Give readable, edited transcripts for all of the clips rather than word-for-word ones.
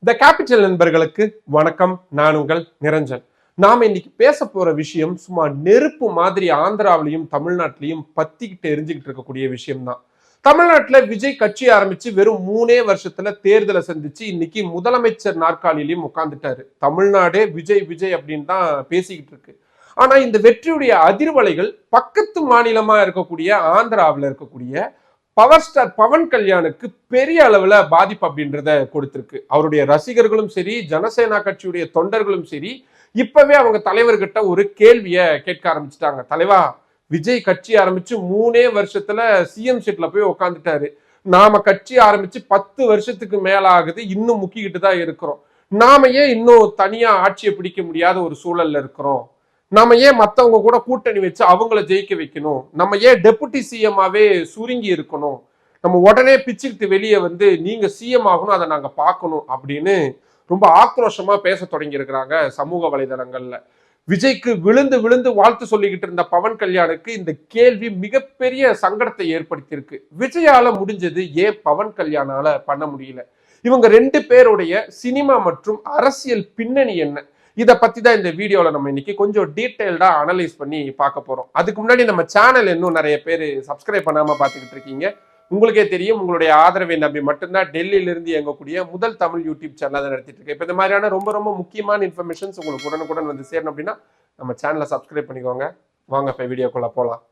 The capital நண்பர்களுக்கு வணக்கம். நான் உங்கள் நிரஞ்சன். நாம இன்னைக்கு பேச போற விஷயம் சும்மா நெருப்பு மாதிரி ஆந்திராவிலையும் தமிழ்நாட்டிலையும் பத்திக்கிட்டு எரிஞ்சுக்கிட்டு இருக்கக்கூடிய விஷயம் தான். தமிழ்நாட்டுல விஜய் கட்சி ஆரம்பிச்சு வெறும் 3 வருஷத்துல தேர்தலை சந்திச்சு இன்னைக்கு முதலமைச்சர் நாற்காலியிலையும் உட்கார்ந்துட்டாரு. தமிழ்நாடே விஜய் விஜய் அப்படின்னு தான் பேசிக்கிட்டு இருக்கு. ஆனா இந்த வெற்றியுடைய அதிர்வலைகள் பக்கத்து மாநிலமா இருக்கக்கூடிய ஆந்திராவில் இருக்கக்கூடிய பவர் ஸ்டார் பவன் கல்யாணுக்கு பெரிய அளவுல பாதிப்பு அப்படின்றத கொடுத்திருக்கு. அவருடைய ரசிகர்களும் சரி, ஜனசேனா கட்சியுடைய தொண்டர்களும் சரி, இப்பவே அவங்க தலைவர்கிட்ட ஒரு கேள்விய கேட்க ஆரம்பிச்சுட்டாங்க. தலைவா, விஜய் கட்சி ஆரம்பிச்சு 3 வருஷத்துல சிஎம் சீட்ல போய் உட்காந்துட்டாரு. நாம கட்சி ஆரம்பிச்சு 10 வருஷத்துக்கு மேல ஆகுது, இன்னும் முக்கிக்கிட்டு தான் இருக்கிறோம். நாம ஏன் இன்னும் தனியா ஆட்சியை பிடிக்க முடியாத ஒரு சூழல்ல இருக்கிறோம்? நம்ம ஏன் மற்றவங்க கூட கூட்டணி வச்சு அவங்கள ஜெயிக்க வைக்கணும்? நம்ம ஏன் டெபுட்டி சிஎம்மாவே சுருங்கி இருக்கணும்? நம்ம உடனே பிச்சுக்கிட்டு வெளியே வந்து நீங்க சிஎம் ஆகணும், அதை நாங்க பார்க்கணும் அப்படின்னு ரொம்ப ஆக்ரோஷமா பேச தொடங்கி இருக்கிறாங்க சமூக வலைதளங்கள்ல. விஜய்க்கு விழுந்து விழுந்து வாழ்த்து சொல்லிக்கிட்டு இருந்த பவன் கல்யாணுக்கு இந்த கேள்வி மிகப்பெரிய சங்கடத்தை ஏற்படுத்தி இருக்கு. விஜயால முடிஞ்சது ஏன் பவன் கல்யாணால பண்ண முடியல? இவங்க 2 பேருடைய சினிமா மற்றும் அரசியல் பின்னணி என்ன? இதை பத்தி தான் இந்த வீடியோல நம்ம இன்னைக்கு கொஞ்சம் டீட்டெயில்டா அனலைஸ் பண்ணி பார்க்க போறோம். அதுக்கு முன்னாடி நம்ம சேனல் இன்னும் நிறைய பேர் சப்ஸ்கிரைப் பண்ணாம பார்த்துக்கிட்டு இருக்கீங்க. உங்களுக்கே தெரியும், உங்களுடைய ஆதரவை நம்பி மட்டும்தான் டெல்லியில இருந்து இயங்கக்கூடிய முதல் தமிழ் யூடியூப் சேனல் நடத்திட்டு இருக்கேன். இப்போ இந்த மாதிரியான ரொம்ப ரொம்ப முக்கியமான இன்ஃபர்மேஷன்ஸ் உங்களுக்கு உடனுக்குடன் வந்து சேரணும் அப்படின்னா நம்ம சேனலை சப்ஸ்கிரைப் பண்ணிக்கோங்க. வாங்க இப்ப வீடியோக்குள்ள போலாம்.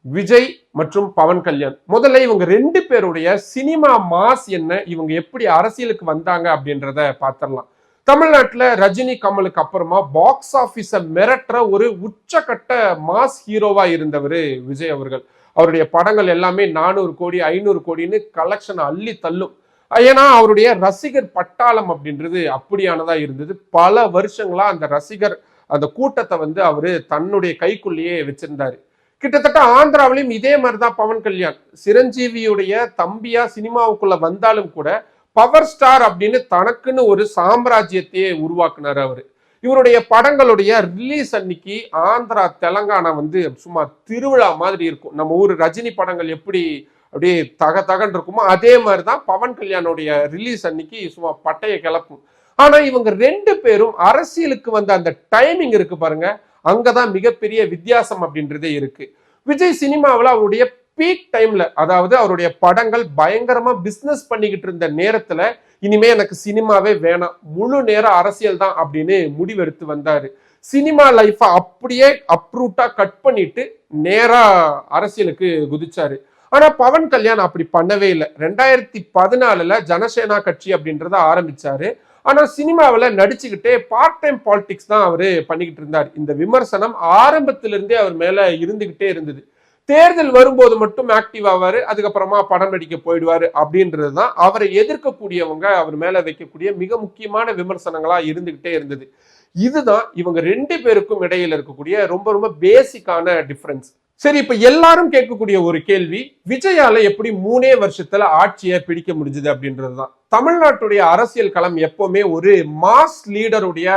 விஜய் மற்றும் பவன் கல்யாண், முதல்ல இவங்க 2 பேருடைய சினிமா மாஸ் என்ன, இவங்க எப்படி அரசியலுக்கு வந்தாங்க அப்படின்றத பார்த்திடலாம். தமிழ்நாட்டுல ரஜினி கமலுக்கு அப்புறமா பாக்ஸ் ஆபீஸ மிரட்டுற ஒரு உச்சக்கட்ட மாஸ் ஹீரோவா இருந்தவர் விஜய் அவர்கள். அவருடைய படங்கள் எல்லாமே 400 கோடி 500 கோடின்னு கலெக்ஷன் அள்ளி தள்ளும். ஏன்னா அவருடைய ரசிகர் பட்டாளம் அப்படின்றது அப்படியானதா இருந்தது. பல வருஷங்களா அந்த ரசிகர் அந்த கூட்டத்தை வந்து அவரு தன்னுடைய கைக்குள்ளேயே வச்சிருந்தாரு. கிட்டத்தட்ட ஆந்திராவிலையும் இதே மாதிரிதான் பவன் கல்யாண். சிரஞ்சீவியுடைய தம்பியா சினிமாவுக்குள்ள வந்தாலும் கூட பவர் ஸ்டார் அப்படின்னு தனக்குன்னு ஒரு சாம்ராஜ்யத்தையே உருவாக்குனார் அவரு. இவருடைய படங்களுடைய ரிலீஸ் அன்னைக்கு ஆந்திரா தெலங்கானா வந்து சும்மா திருவிழா மாதிரி இருக்கும். நம்ம ஊர் ரஜினி படங்கள் எப்படி அப்படியே தகன்னு இருக்குமோ அதே மாதிரிதான் பவன் கல்யாணுடைய ரிலீஸ் அன்னைக்கு சும்மா பட்டைய கிளப்பும். ஆனா இவங்க 2 பேரும் அரசியலுக்கு வந்த அந்த டைமிங் இருக்கு பாருங்க, அங்கதான் மிகப்பெரிய வித்தியாசம் அப்படின்றதே இருக்கு. விஜய் சினிமாவில் அவருடைய பீக் டைம்ல, அதாவது அவருடைய படங்கள் பயங்கரமா பிசினஸ் பண்ணிக்கிட்டு இருந்த நேரத்துல இனிமே எனக்கு சினிமாவே வேணாம், முழு நேர அரசியல் தான் அப்படின்னு முடிவெடுத்து வந்தாரு. சினிமா லைஃப அப்படியே அப்ரூட்டா கட் பண்ணிட்டு நேரா அரசியலுக்கு குதிச்சாரு. ஆனா பவன் கல்யாண் அப்படி பண்ணவே இல்லை. 2014 ஜனசேனா கட்சி அப்படின்றத ஆரம்பிச்சாரு. ஆனா சினிமாவில் நடிச்சுக்கிட்டே பார்ட் டைம் பாலிடிக்ஸ் தான் அவரு பண்ணிக்கிட்டு இருந்தார். இந்த விமர்சனம் ஆரம்பத்திலிருந்தே அவர் மேல இருந்துகிட்டே இருந்தது. தேர்தல் வரும்போது மட்டும் ஆக்டிவ் ஆவாரு, அதுக்கப்புறமா படம் நடிக்க போயிடுவாரு அப்படின்றதுதான் அவரை எதிர்க்கக்கூடியவங்க அவர் மேல வைக்கக்கூடிய மிக முக்கியமான விமர்சனங்களா இருந்துகிட்டே இருந்தது. இதுதான் இவங்க 2 பேருக்கும் இடையில இருக்கக்கூடிய ரொம்ப ரொம்ப பேசிக்கான டிஃபரன்ஸ். சரி, இப்ப எல்லாரும் கேட்கக்கூடிய ஒரு கேள்வி, விஜயால எப்படி 3 வருஷத்துல ஆட்சியை பிடிக்க முடிஞ்சது அப்படின்றதுதான். தமிழ்நாட்டுடைய அரசியல் களம் எப்பவுமே ஒரு மாஸ் லீடருடைய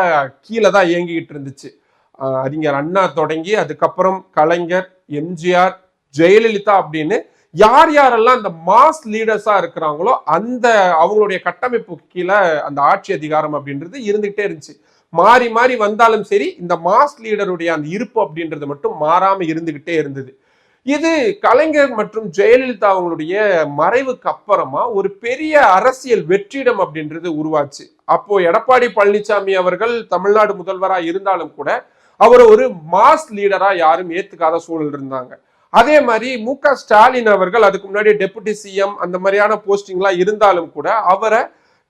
கீழே தான் இயங்கிக்கிட்டு இருந்துச்சு. அறிஞர் அண்ணா தொடங்கி அதுக்கப்புறம் கலைஞர், எம்ஜிஆர், ஜெயலலிதா அப்படின்னு யார் யாரெல்லாம் அந்த மாஸ் லீடர்ஸா இருக்கிறாங்களோ அந்த அவங்களுடைய கட்டமைப்பு கீழே அந்த ஆட்சி அதிகாரம் அப்படின்றது இருந்துகிட்டே இருந்துச்சு. மாறி மாறி வந்தாலும் சரி, இந்த மாஸ் லீடருடைய அந்த இருப்பு அப்படின்றது மட்டும் மாறாம இருந்துகிட்டே இருந்தது. இது கலைஞர் மற்றும் ஜெயலலிதா அவங்களுடைய மறைவுக்கு அப்புறமா ஒரு பெரிய அரசியல் வெற்றிடம் அப்படின்றது உருவாச்சு. அப்போ எடப்பாடி பழனிசாமி அவர்கள் தமிழ்நாடு முதல்வரா இருந்தாலும் கூட அவரை ஒரு மாஸ் லீடரா யாரும் ஏத்துக்காத சூழல் இருந்தாங்க. அதே மாதிரி மு.க. ஸ்டாலின் அவர்கள் அதுக்கு முன்னாடி டெபுட்டி சிஎம் அந்த மாதிரியான போஸ்டிங்லாம் இருந்தாலும் கூட அவரை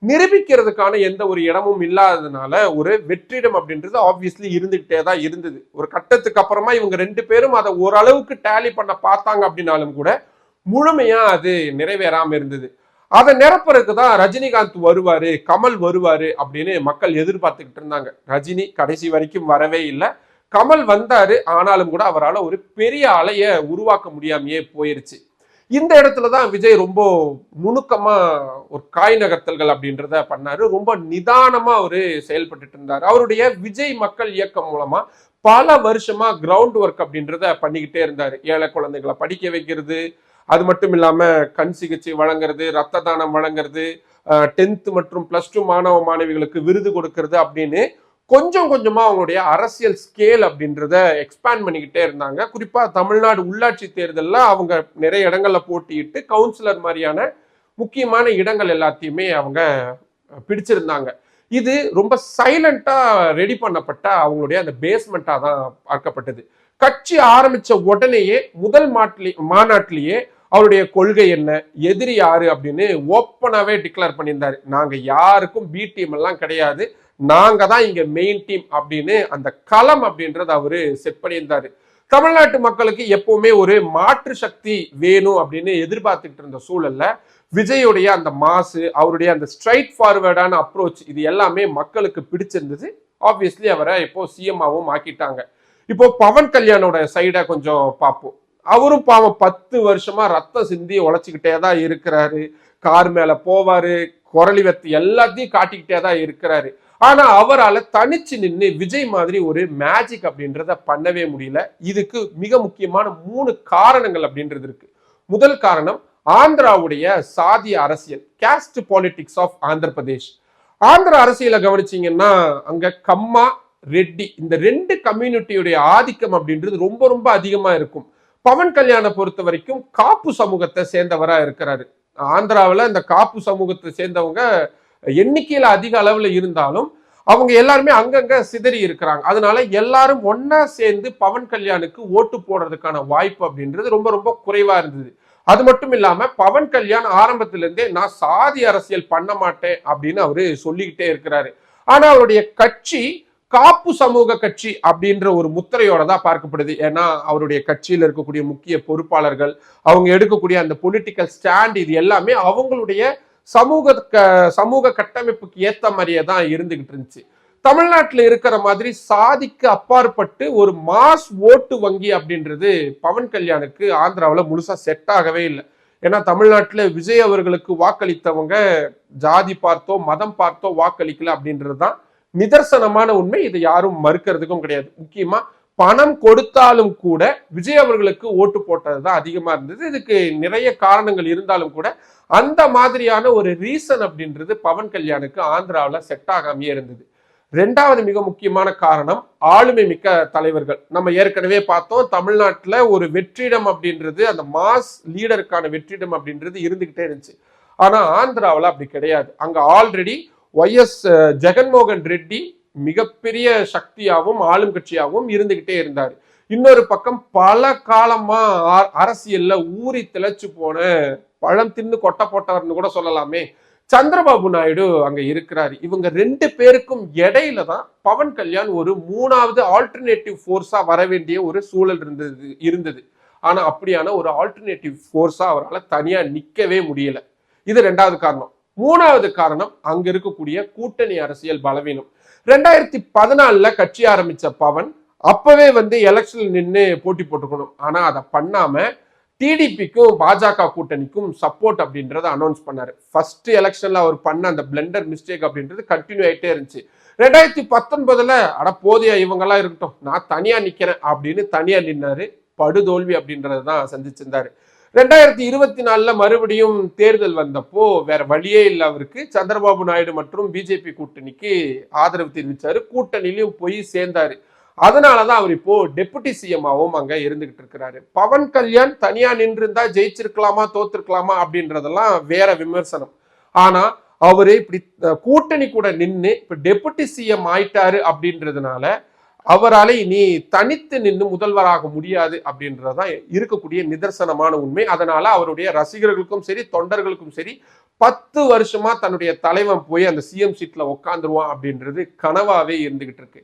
நிரூபிக்கிறதுக்கான எந்த ஒரு இடமும் இல்லாததுனால ஒரு வெற்றிடம் அப்படின்றது ஆப்வியஸ்லி இருந்துகிட்டே தான் இருந்தது. ஒரு கட்டத்துக்கு அப்புறமா இவங்க 2 பேரும் அதை ஓரளவுக்கு டேலி பண்ண பார்த்தாங்க அப்படின்னாலும் கூட முழுமையா அது நிறைவேறாம இருந்தது. அதை நிரப்புறதுக்கு தான் ரஜினிகாந்த் வருவாரு, கமல் வருவாரு அப்படின்னு மக்கள் எதிர்பார்த்துக்கிட்டு இருந்தாங்க. ரஜினி கடைசி வரைக்கும் வரவே இல்லை. கமல் வந்தாரு, ஆனாலும் கூட அவரால் ஒரு பெரிய அலைய உருவாக்க முடியாமையே போயிருச்சு. இந்த இடத்துலதான் விஜய் ரொம்ப நுணுக்கமா ஒரு காய் நகர்த்தல்கள் அப்படின்றத பண்ணாரு. ரொம்ப நிதானமா அவரு செயல்பட்டு இருந்தாரு. அவருடைய விஜய் மக்கள் இயக்கம் மூலமா பல வருஷமா கிரவுண்ட் ஒர்க் அப்படின்றத பண்ணிக்கிட்டே இருந்தாரு. ஏழை குழந்தைகளை படிக்க வைக்கிறது, அது மட்டும் இல்லாம கண் சிகிச்சை வழங்குறது, ரத்த தானம் வழங்குறது, 10th மற்றும் +2 மாணவ மாணவிகளுக்கு விருது கொடுக்கறது அப்படின்னு கொஞ்சம் கொஞ்சமா அவங்களுடைய அரசியல் ஸ்கேல் அப்படின்றத எக்ஸ்பேண்ட் பண்ணிக்கிட்டே இருந்தாங்க. குறிப்பா தமிழ்நாடு உள்ளாட்சி தேர்தலில் அவங்க நிறைய இடங்கள்ல போட்டியிட்டு கவுன்சிலர் மாதிரியான முக்கியமான இடங்கள் எல்லாத்தையுமே அவங்க பிடிச்சிருந்தாங்க. இது ரொம்ப சைலண்டா ரெடி பண்ணப்பட்ட அவங்களுடைய அந்த பேஸ்மெண்டா தான் பார்க்கப்பட்டது. கட்சி ஆரம்பிச்ச உடனேயே முதல் மாநாட்டிலேயே அவருடைய கொள்கை என்ன, எதிரி யாரு அப்படின்னு ஓப்பனாவே டிக்ளேர் பண்ணியிருந்தாரு. நாங்க யாருக்கும் பி டீம் எல்லாம் கிடையாது, நாங்க தான் இங்க மெயின் டீம் அப்படின்னு அந்த களம் அப்படின்றத அவரு செட் பண்ணியிருந்தாரு. தமிழ்நாட்டு மக்களுக்கு எப்பவுமே ஒரு மாற்று சக்தி வேணும் அப்படின்னு எதிர்பார்த்துட்டு இருந்த சூழல்ல விஜயுடைய அந்த மாசு, அவருடைய அந்த ஸ்ட்ரைட் ஃபார்வர்டான அப்ரோச், இது எல்லாமே மக்களுக்கு பிடிச்சிருந்தது. ஆப்வியஸ்லி அவரை இப்போ சிஎம்மாவும் ஆக்கிட்டாங்க. இப்போ பவன் கல்யாணோட சைடை கொஞ்சம் பார்ப்போம். அவரும் பாவம் 10 வருஷமா ரத்தம் சிந்தி உழைச்சிக்கிட்டே தான் இருக்கிறாரு. கார் மேல போவாரு, குரலி வெத்து எல்லாத்தையும் காட்டிக்கிட்டே தான் இருக்கிறாரு. ஆனா அவரால் தனிச்சு நின்று விஜய் மாதிரி ஒரு மேஜிக் அப்படின்றத பண்ணவே முடியல. இதுக்கு மிக முக்கியமான 3 காரணங்கள் அப்படின்றது இருக்கு. முதல் காரணம் ஆந்திராவுடைய சாதிய அரசியல், caste politics of Andhra Pradesh. Andhra அரசியலை கவனிச்சீங்கன்னா அங்க கம்மா, ரெட்டி இந்த 2 கம்யூனிட்டியுடைய ஆதிக்கம் அப்படின்றது ரொம்ப ரொம்ப அதிகமா இருக்கும். பவன் கல்யாணை பொறுத்த வரைக்கும் காப்பு சமூகத்தை சேர்ந்தவரா இருக்கிறாரு. ஆந்திராவில் இந்த காப்பு சமூகத்தை சேர்ந்தவங்க எண்ணிக்கையில அதிக அளவுல இருந்தாலும் அவங்க எல்லாருமே அங்கங்க சிதறி இருக்கிறாங்க. அதனால எல்லாரும் ஒன்னா சேர்ந்து பவன் கல்யாணுக்கு ஓட்டு போடுறதுக்கான வாய்ப்பு அப்படின்றது ரொம்ப ரொம்ப குறைவா இருந்தது. அது மட்டும் இல்லாம பவன் கல்யாண் ஆரம்பத்திலிருந்தே நான் சாதி அரசியல் பண்ண மாட்டேன் அப்படின்னு அவரு சொல்லிக்கிட்டே இருக்கிறாரு. ஆனா அவருடைய கட்சி காப்பு சமூக கட்சி அப்படின்ற ஒரு முத்திரையோட தான் பார்க்கப்படுது. ஏன்னா அவருடைய கட்சியில் இருக்கக்கூடிய முக்கிய பொறுப்பாளர்கள், அவங்க எடுக்கக்கூடிய அந்த பொலிட்டிக்கல் ஸ்டாண்ட், இது எல்லாமே அவங்களுடைய சமூக கட்டமைப்புக்கு ஏத்த மாதிரியே தான் இருந்துகிட்டு இருந்துச்சு. தமிழ்நாட்டில் இருக்கிற மாதிரி சாதிக்கு அப்பாற்பட்டு ஒரு மாஸ் ஓட்டு வங்கி அப்படின்றது பவன் கல்யாணுக்கு ஆந்திராவில் முழுசா செட் ஆகவே இல்லை. ஏன்னா தமிழ்நாட்டில் விஜய் அவர்களுக்கு வாக்களித்தவங்க ஜாதி பார்த்தோ மதம் பார்த்தோ வாக்களிக்கல அப்படின்றது தான் நிதர்சனமான உண்மை. இதை யாரும் மறுக்கிறதுக்கும் கிடையாது. முக்கியமா பணம் கொடுத்தாலும் கூட விஜய் அவர்களுக்கு ஓட்டு போட்டது தான் அதிகமா இருந்தது. இதுக்கு நிறைய காரணங்கள் இருந்தாலும் கூட அந்த மாதிரியான ஒரு ரீசன் அப்படின்றது பவன் கல்யாணுக்கு ஆந்திராவில் செட் ஆகாமையே இருந்தது. 2வது மிக முக்கியமான காரணம் ஆளுமை மிக்க தலைவர்கள். நம்ம ஏற்கனவே பார்த்தோம், தமிழ்நாட்டில் ஒரு வெற்றிடம் அப்படின்றது, அந்த மாஸ் லீடருக்கான வெற்றிடம் அப்படின்றது இருந்துகிட்டே இருந்துச்சு. ஆனா ஆந்திராவில் அப்படி கிடையாது. அங்க ஆல்ரெடி ஒய்எஸ் ஜெகன்மோகன் ரெட்டி மிகப்பெரிய சக்தியாகவும் ஆளும் கட்சியாகவும் இருந்துகிட்டே இருந்தார். இன்னொரு பக்கம் பல காலமா அரசியல்ல ஊறி திளைச்சு போன பழம் தின்னு கொட்டை போட்டவர்னு கூட சொல்லலாமே, சந்திரபாபு நாயுடு அங்க இருக்கிறாரு. இவங்க 2 பேருக்கும் இடையில தான் பவன் கல்யாண் ஒரு 3வது ஆல்டர்னேட்டிவ் ஃபோர்ஸா வர வேண்டிய ஒரு சூழல் இருந்தது. ஆனா அப்படியான ஒரு ஆல்டர்னேட்டிவ் ஃபோர்ஸா அவரால் தனியா நிக்கவே முடியல. இது 2வது காரணம். 3வது காரணம் அங்க இருக்கக்கூடிய கூட்டணி அரசியல் பலவீனம். 2014 கட்சி ஆரம்பிச்ச பவன் அப்பவே எலெக்ஷன்ல நின்று போட்டி போட்டுக்கணும். ஆனா அதை பண்ணாம டிடிபிக்கும் பாஜக கூட்டணிக்கும் சப்போர்ட் அப்படின்றத அனௌன்ஸ் பண்ணாரு. ஃபர்ஸ்ட் எலெக்ஷன்ல அவர் பண்ண அந்த பிளண்டர் மிஸ்டேக் அப்படின்றது கண்டினியூ ஆயிட்டே இருந்துச்சு. 2019 அட போதியா இவங்கெல்லாம் இருக்கட்டும், நான் தனியா நிக்கிறேன் அப்படின்னு தனியா நின்னாரு. படுதோல்வி அப்படின்றத தான் சந்திச்சிருந்தாரு. 2024 மறுபடியும் தேர்தல் வந்தப்போ வேற வழியே இல்லை அவருக்கு. சந்திரபாபு நாயுடு மற்றும் பிஜேபி கூட்டணிக்கு ஆதரவு தெரிவிச்சாரு. கூட்டணியிலும் போய் சேர்ந்தாரு. அதனாலதான் அவர் இப்போ டெபுட்டி சிஎம்மாவும் அங்க இருந்துகிட்டு இருக்கிறாரு. பவன் கல்யாண் தனியா நின்று இருந்தா ஜெயிச்சிருக்கலாமா தோத்திருக்கலாமா அப்படின்றதெல்லாம் வேற விமர்சனம். ஆனா அவரு இப்படி கூட்டணி கூட நின்று இப்ப டெபுட்டி சிஎம் ஆயிட்டாரு அப்படின்றதுனால அவரால் இனி தனித்து நின்று முதல்வராக முடியாது அப்படின்றதான் இருக்கக்கூடிய நிதர்சனமான உண்மை. அதனால அவருடைய ரசிகர்களுக்கும் சரி தொண்டர்களுக்கும் சரி 10 வருஷமா தன்னுடைய தலைவன் போய் அந்த சிஎம் சீட்ல உட்காந்துருவான் அப்படின்றது கனவாவே இருந்துகிட்டு இருக்கு.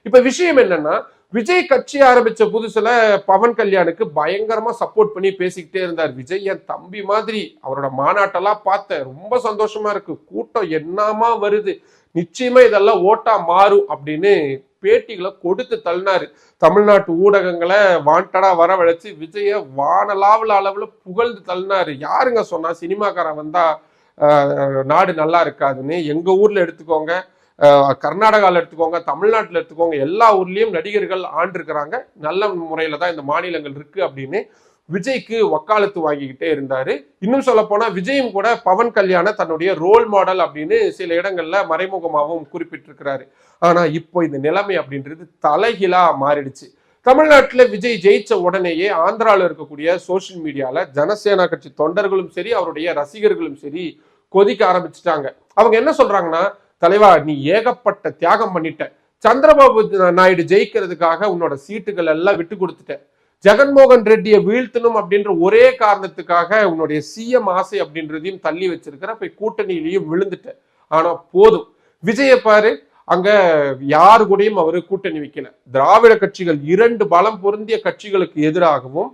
இப்ப விஷயம் என்னன்னா, விஜய் கட்சி ஆரம்பிச்ச புதுசுல பவன் கல்யாணுக்கு பயங்கரமா சப்போர்ட் பண்ணி பேசிக்கிட்டே இருந்தார். விஜய் என் தம்பி மாதிரி, அவரோட மாநாட்டெல்லாம் பார்த்தேன், ரொம்ப சந்தோஷமா இருக்கு, கூட்டம் என்னமா வருது, நிச்சயமா இதெல்லாம் ஓட்டா மாறும் அப்படின்னு பேட்டிகளை கொடுத்து தள்ளினாரு. தமிழ்நாட்டு ஊடகங்களை வாண்டடா வரவழைச்சு விஜய வானலாவில் அளவுல புகழ்ந்து தள்ளினாரு. யாருங்க சொன்னா சினிமாக்காரன் வந்தா நாடு நல்லா இருக்காதுன்னு? எங்க ஊர்ல எடுத்துக்கோங்க, கர்நாடகாவில் எடுத்துக்கோங்க, தமிழ்நாட்டில் எடுத்துக்கோங்க, எல்லா ஊர்லயும் நடிகர்கள் ஆண்டிருக்கிறாங்க, நல்ல முறையில தான் இந்த மாநிலங்கள் இருக்கு அப்படின்னு விஜய்க்கு வக்காலத்து வாங்கிக்கிட்டே இருந்தாரு. இன்னும் சொல்ல போனா விஜயும் கூட பவன் கல்யாண தன்னுடைய ரோல் மாடல் அப்படின்னு சில இடங்கள்ல மறைமுகமாகவும் குறிப்பிட்டிருக்கிறாரு. ஆனா இப்போ இந்த நிலைமை அப்படின்றது தலைகீழா மாறிடுச்சு. தமிழ்நாட்டுல விஜய் ஜெயிச்ச உடனேயே ஆந்திராவில் இருக்கக்கூடிய சோசியல் மீடியால ஜனசேனா கட்சி தொண்டர்களும் சரி அவருடைய ரசிகர்களும் சரி கொதிக்க ஆரம்பிச்சுட்டாங்க. அவங்க என்ன சொல்றாங்கன்னா, தலைவா நீ ஏகப்பட்ட தியாகம் பண்ணிட்ட, சந்திரபாபு நாயுடு ஜெயிக்கிறதுக்காக உன்னோட சீட்டுகள் எல்லாம் விட்டு கொடுத்துட்ட, ஜெகன்மோகன் ரெட்டியை வீழ்த்தணும் அப்படின்ற ஒரே காரணத்துக்காக உன்னுடைய சிஎம் ஆசை அப்படின்றதையும் தள்ளி வச்சிருக்கிற, போய் கூட்டணியிலையும் விழுந்துட்ட. ஆனா போதும், விஜய பாரு, அங்க யாரு கூடயும் அவரு கூட்டணி வைக்கல. திராவிட கட்சிகள் 2 பலம் பொருந்திய கட்சிகளுக்கு எதிராகவும்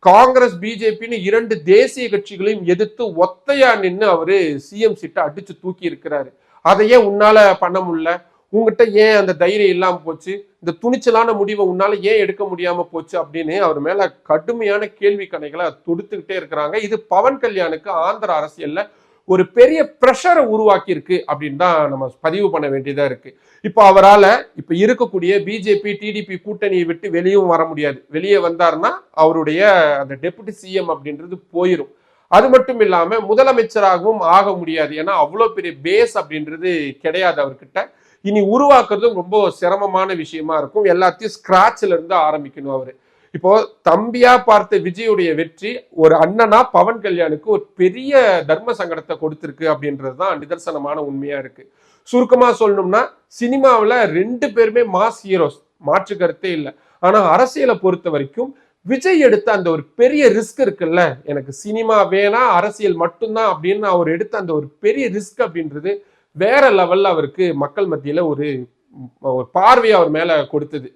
காங்கிரஸ் பிஜேபின்னு 2 தேசிய கட்சிகளையும் எதிர்த்து ஒத்தையா நின்று அவரு சிஎம் சீட்டை அடிச்சு தூக்கி இருக்கிறாரு. அதையே உன்னால பண்ண முடியல, உங்ககிட்ட ஏன் அந்த தைரியம் இல்லாம போச்சு, இந்த துணிச்சலான முடிவை உன்னால ஏன் எடுக்க முடியாம போச்சு அப்படின்னு அவர் மேல கடுமையான கேள்வி கணைகளை தொடுத்துக்கிட்டே இருக்கிறாங்க. இது பவன் கல்யாணுக்கு ஆந்திர அரசியல்ல ஒரு பெரிய பிரஷரை உருவாக்கி இருக்கு அப்படின்னு தான் நம்ம பதிவு பண்ண வேண்டியதா இருக்கு. இப்போ அவரால் இப்ப இருக்கக்கூடிய பிஜேபி டிடிபி கூட்டணியை விட்டு வெளியும் வர முடியாது. வெளியே வந்தாருன்னா அவருடைய அந்த டெபுட்டி சிஎம் அப்படின்றது போயிடும். அது மட்டும் இல்லாம முதலமைச்சராகவும் ஆக முடியாது. ஏன்னா அவ்வளவு பெரிய பேஸ் அப்படின்றது கிடையாது அவர்கிட்ட. இனி உருவாக்குறதும் ரொம்ப சிரமமான விஷயமா இருக்கும். எல்லாத்தையும் ஸ்கிராச்ல இருந்து ஆரம்பிக்கணும் அவரு. இப்போ தம்பியா பார்த்த விஜயுடைய வெற்றி ஒரு அண்ணனா பவன் கல்யாணுக்கு ஒரு பெரிய தர்ம சங்கடத்தை கொடுத்திருக்கு அப்படின்றதுதான் நிதர்சனமான உண்மையா இருக்கு. சுருக்கமா சொல்லணும்னா சினிமாவில் 2 பேருமே மாஸ் ஹீரோஸ், மாற்று கருத்தே இல்லை. ஆனா அரசியலை பொறுத்த வரைக்கும் விஜய் எடுத்த அந்த ஒரு பெரிய ரிஸ்க் இருக்குல்ல, எனக்கு சினிமா வேணா அரசியல் மட்டும்தான் அப்படின்னு அவர் எடுத்த அந்த ஒரு பெரிய ரிஸ்க் அப்படின்றது வேற லெவல்ல அவருக்கு மக்கள் மத்தியில ஒரு பார்வையை அவர் மேல கொடுத்தது.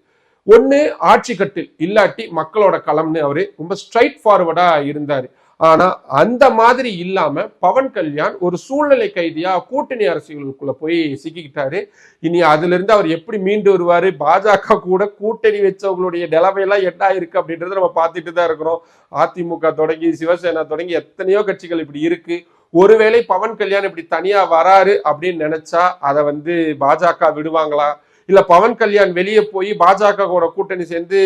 ஒண்ணு ஆட்சி கட்டில், இல்லாட்டி மக்களோட களம்னு அவரு ரொம்ப ஸ்ட்ரைட் ஃபார்வர்டா இருந்தாரு. ஆனா அந்த மாதிரி இல்லாம பவன் கல்யாண் ஒரு சூழ்நிலை கைதியா கூட்டணி அரசியலுக்குள்ள போய் சிக்கிக்கிட்டாரு. இனி அதுல இருந்து அவர் எப்படி மீண்டு வருவாரு, பாஜக கூட கூட்டணி வச்சவங்களுடைய நிலைமையெல்லாம் என்ன இருக்கு அப்படின்றத நம்ம பார்த்துட்டு தான் இருக்கிறோம். அதிமுக தொடங்கி சிவசேனா தொடங்கி எத்தனையோ கட்சிகள் இப்படி இருக்கு. ஒருவேளை பவன் கல்யாண் இப்படி தனியா வராரு அப்படின்னு நினைச்சா அதை பாஜக விடுவாங்களா, இல்ல பவன் கல்யாண் வெளியே போய் பாஜக கூட கூட்டணி சேர்ந்து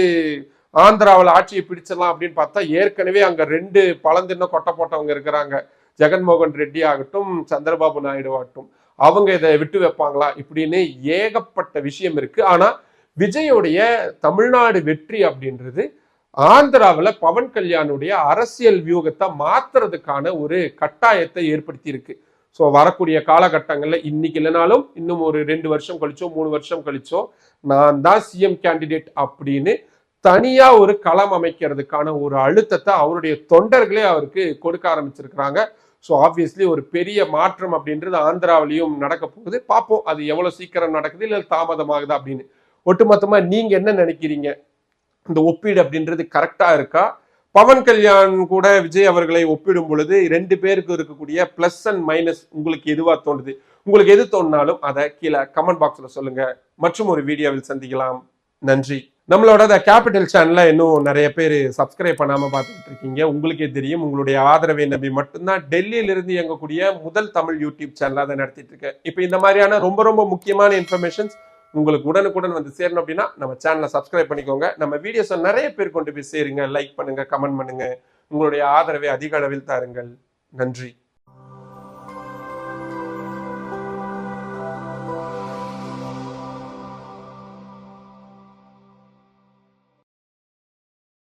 ஆந்திராவில் ஆட்சியை பிடிச்சிடலாம் அப்படின்னு பார்த்தா ஏற்கனவே அங்க 2 பழந்தின்ன கொட்டை போட்டவங்க இருக்கிறாங்க. ஜெகன்மோகன் ரெட்டி ஆகட்டும், சந்திரபாபு நாயுடு ஆகட்டும், அவங்க இதை விட்டு வைப்பாங்களா இப்படின்னு ஏகப்பட்ட விஷயம் இருக்கு. ஆனா விஜயோடைய தமிழ்நாடு வெற்றி அப்படின்றது ஆந்திராவில் பவன் கல்யாணுடைய அரசியல் வியூகத்தை மாத்துறதுக்கான ஒரு கட்டாயத்தை ஏற்படுத்தி இருக்கு. ஸோ வரக்கூடிய காலகட்டங்கள்ல இன்னைக்கு இல்லைனாலும் இன்னும் ஒரு 2 வருஷம் கழிச்சோ 3 வருஷம் கழிச்சோ நான் தான் சிஎம் கேண்டிடேட் அப்படின்னு தனியா ஒரு களம் அமைக்கிறதுக்கான ஒரு அழுத்தத்தை அவருடைய தொண்டர்களே அவருக்கு கொடுக்க ஆரம்பிச்சிருக்கிறாங்க. ஸோ ஆப்வியஸ்லி ஒரு பெரிய மாற்றம் அப்படின்றது ஆந்திராவிலையும் நடக்க போகுது. பார்ப்போம் அது எவ்வளவு சீக்கிரம் நடக்குது இல்லை தாமதமாகுதா அப்படின்னு. ஒட்டுமொத்தமா நீங்க என்ன நினைக்கிறீங்க? இந்த ஒப்பீடு அப்படின்றது கரெக்டா இருக்கா? பவன் கல்யாண் கூட விஜய் அவர்களை ஒப்பிடும் பொழுது 2 பேருக்கு இருக்கக்கூடிய பிளஸ் அண்ட் மைனஸ் உங்களுக்கு எதுவா தோணுது? உங்களுக்கு எது தோணுனாலும் அதை கீழே கமெண்ட் பாக்ஸ்ல சொல்லுங்க. மற்றும் ஒரு வீடியோவில் சந்திக்கலாம். நன்றி. நம்மளோட த கேபிட்டல் சேனல்ல இன்னும் நிறைய பேர் சப்ஸ்கிரைப் பண்ணாம பார்த்துட்டு இருக்கீங்க. உங்களுக்கே தெரியும், உங்களுடைய ஆதரவை நம்பி மட்டும்தான் டெல்லியில இருந்து இயங்கக்கூடிய முதல் தமிழ் யூடியூப் சேனலா அதை நடத்திட்டு இருக்கேன். இப்போ இந்த மாதிரியான ரொம்ப ரொம்ப முக்கியமான இன்ஃபர்மேஷன்ஸ் உங்களுக்கு உடனுக்குடன் சேரணும் அப்படின்னா நம்ம சேனலை சப்ஸ்கிரைப் பண்ணிக்கோங்க. நம்ம வீடியோஸை நிறைய பேர் கொண்டு போய் சேருங்க, லைக் பண்ணுங்க, கமெண்ட் பண்ணுங்க. உங்களுடைய ஆதரவை அதிக அளவில் தாருங்கள். நன்றி.